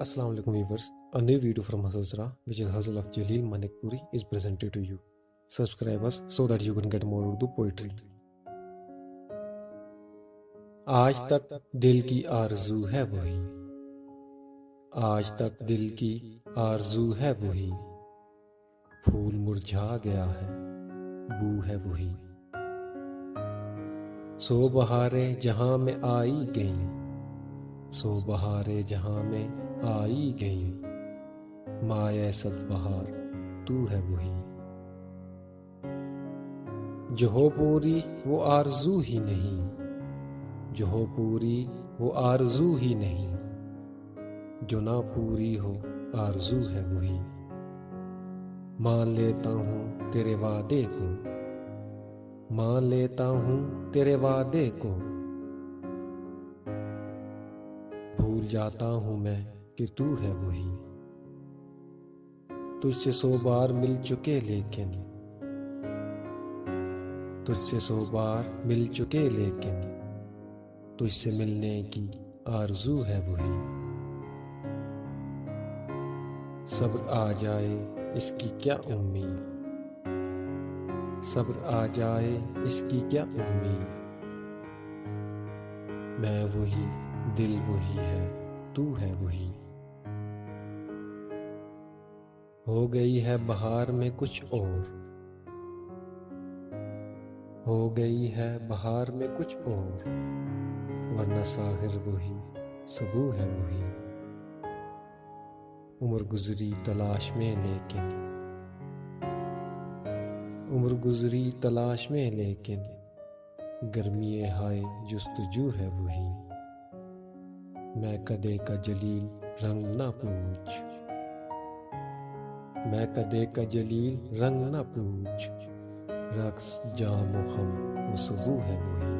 Assalamu alaikum viewers. A new video from Hazra, which is Hazal of Jalil Manikpuri, is presented to you. Subscribe us so that you can get more Urdu poetry. آج تک دل کی آرزو ہے وہی، آج تک دل کی آرزو ہے وہی، پھول مرجھا گیا ہے بو ہے وہی، سو بہاریں جہاں میں آئی گئیں، سو بہاریں جہاں میں آئی گئیں، مایہ صد بہار تو ہے وہی، جو ہو پوری وہ آرزو ہی نہیں، جو ہو پوری وہ آرزو ہی نہیں، جو نہ پوری ہو آرزو ہے وہی، مان لیتا ہوں تیرے وعدے کو، مان لیتا ہوں تیرے وعدے کو، بھول جاتا ہوں میں کہ تو ہے وہی، تجھ سے 100 بار مل چکے لیکن، تجھ سے 100 بار مل چکے لیکن، تجھ سے ملنے کی آرزو ہے وہی، صبر آ جائے اس کی کیا امید، صبر آ جائے اس کی کیا امید، میں وہی دل وہی ہے تو ہے وہی، ہو گئی ہے بہار میں کچھ اور، ہو گئی ہے بہار میں کچھ اور، ورنہ ساحر وہی سبو ہے وہی، عمر گزری تلاش میں لیکن، عمر گزری تلاش میں لیکن، گرمی ہائے جستجو ہے وہی، میں کدے کا جلیل رنگ نہ پوچھ، میں کدے کا جلیل رنگ نہ پوچھ، رقص جام و خم و سبو ہے وہی،